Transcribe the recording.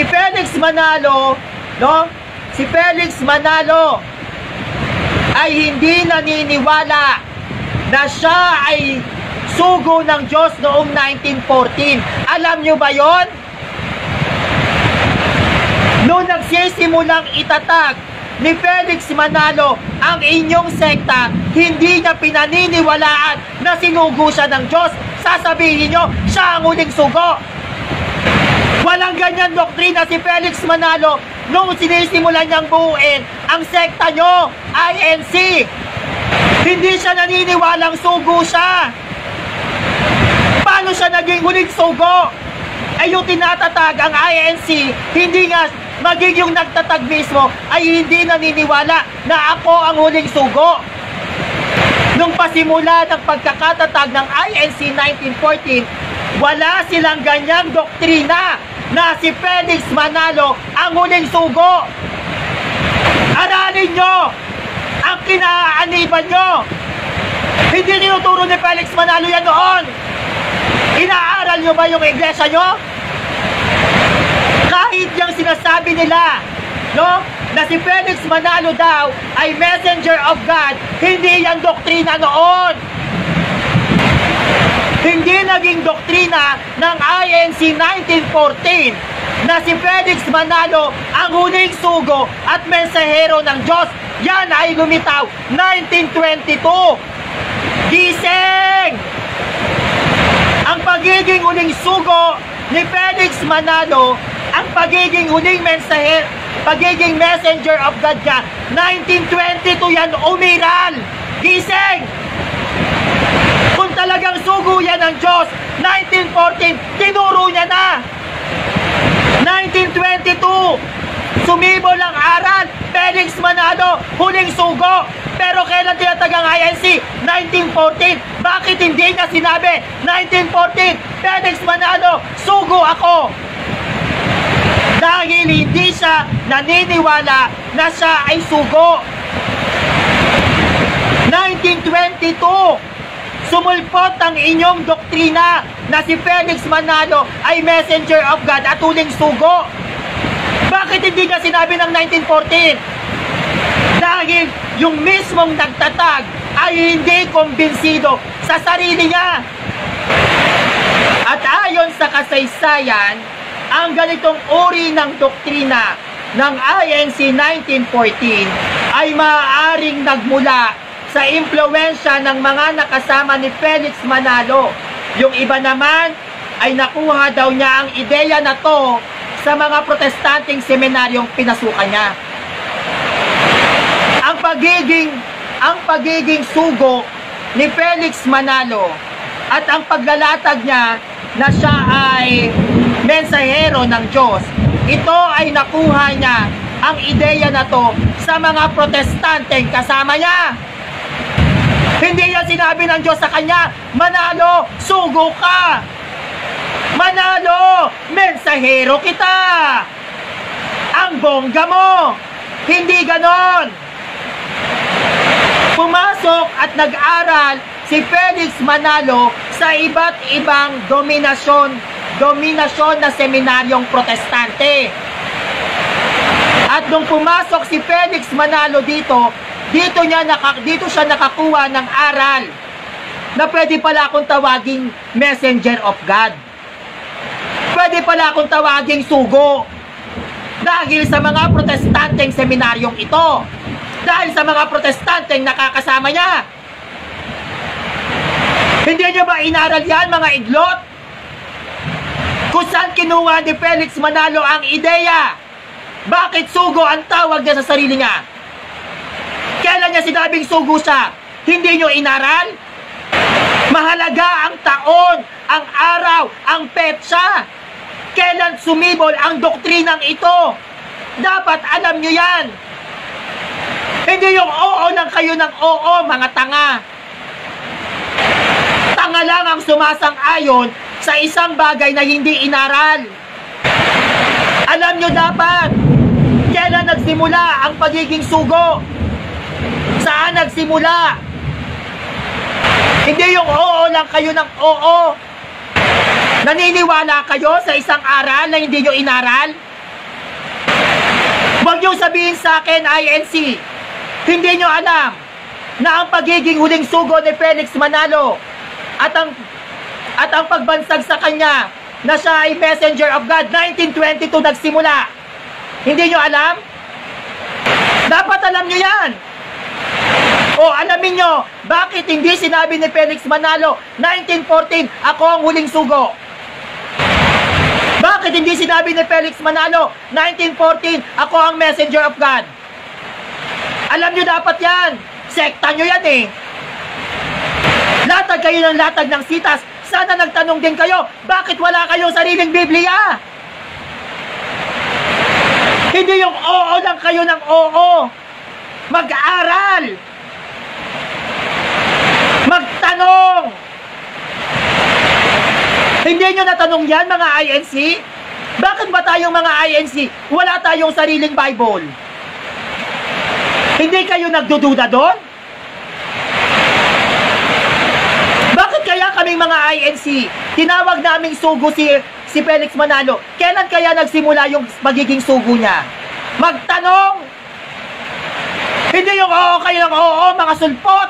Si Felix Manalo, no? Si Felix Manalo ay hindi naniniwala na siya ay sugo ng Diyos noong 1914. Alam nyo ba yon? Noong nagsisimulang itatag ni Felix Manalo ang inyong sekta, hindi niya pinaniniwalaan na sinugo siya ng Diyos. Sasabihin nyo, siya ang huling sugo. Walang ganyan doktrina si Felix Manalo nung sinisimulan niyang buuin ang sekta nyo, INC. Hindi siya naniniwalang sugo siya. Paano siya naging huling sugo? Ay yung tinatatag ang INC, hindi nga magiging nagtatag mismo, ay hindi naniniwala na ako ang huling sugo. Nung pasimula ng pagkakatatag ng INC 1914, wala silang ganyang doktrina na si Felix Manalo ang huling sugo. Aralin nyo ang kinaaniban nyo. Hindi tinuturo ni Felix Manalo yan noon. Inaaral nyo ba yung iglesia nyo? Kahit yung sinasabi nila, no, na si Felix Manalo daw ay messenger of God, hindi yan doktrina noon. Hindi naging doktrina ng INC 1914 na si Felix Manalo ang huling sugo at mensahero ng Diyos. Yan ay lumitaw 1922. Gising! Ang pagiging huling sugo ni Felix Manalo, ang pagiging huling mensahero, pagiging messenger of God niya, 1922 yan umiral. Gising! Kung talagang sugo yan ng Diyos, 1914, tinuro niya na. 1922, sumibol ang aral, Felix Manalo, huling sugo. Pero kailan tinatag ang INC? 1914. Bakit hindi niya sinabi? 1914, Felix Manalo, sugo ako. Dahil hindi siya naniniwala na siya ay sugo. 1922, sumulpot ang inyong doktrina na si Felix Manalo ay messenger of God at huling sugo. Bakit hindi niya sinabi ng 1914? Dahil yung mismong nagtatag ay hindi kumbinsido sa sarili niya. At ayon sa kasaysayan, ang ganitong uri ng doktrina ng INC 1914 ay maaaring nagmula sa impluwensya ng mga nakasama ni Felix Manalo. Yung iba naman ay nakuha daw niya ang ideya na to sa mga protestanteng seminaryong pinasukan niya. Ang pagiging sugo ni Felix Manalo at ang paglalatag niya na siya ay mensahero ng Diyos, ito ay nakuha niya ang ideya na to sa mga protestanteng kasama niya. Hindi niya sinabi ng Diyos sa kanya, Manalo, sugo ka. Manalo, mensahero kita. Ang bongga mo. Hindi ganon. Pumasok at nag-aral si Felix Manalo sa iba't ibang dominasyon na seminaryong protestante. At nung pumasok si Felix Manalo dito siya nakakuha ng aral na pwede pala akong tawaging messenger of God. Pwede pala akong tawaging sugo. Dahil sa mga protestanteng seminaryong ito. Dahil sa mga protestanteng nakakasama niya. Hindi niyo ba inaral yan, mga iglot? Kung saan kinuha ni Felix Manalo ang ideya? Bakit sugo ang tawag niya sa sarili niya? Kailan niya sinabing sugo siya? Hindi niyo inaral? Mahalaga ang taon, ang araw, ang petsa. Kailan sumibol ang doktrinang ito? Dapat alam niyo yan. Hindi yung oo lang kayo ng oo, mga tanga. Tanga lang ang sumasang-ayon sa isang bagay na hindi inaral. Alam nyo dapat kailan nagsimula ang pagiging sugo. Saan nagsimula? Hindi yung oo lang kayo ng oo. Naniniwala kayo sa isang aral na hindi nyo inaral? Huwag niyong sabihin sa akin, INC, hindi niyo alam na ang pagiging huling sugo ni Felix Manalo at ang pagbansag sa kanya na siya ay messenger of God, 1922 nagsimula. Hindi niyo alam? Dapat alam niyo yan. O alamin nyo, bakit hindi sinabi ni Felix Manalo, 1914, ako ang huling sugo? Bakit hindi sinabi ni Felix Manalo, 1914, ako ang messenger of God? Alam nyo dapat yan. Sekta nyo yan eh. Latag kayo ng latag ng sitas. Sana nagtanong din kayo, bakit wala kayong sariling Biblia? Hindi yung oo lang kayo ng oo. Mag-aral. Magtanong. Hindi nyo natanong yan mga INC? Bakit ba tayong mga INC wala tayong sariling Bible? Hindi kayo nagdududa doon? Bakit kaya kaming mga INC tinawag naming sugo si Felix Manalo? Kailan kaya nagsimula yung magiging sugo niya? Magtanong! Hindi yung oo kayo ng oo, mga sulpot!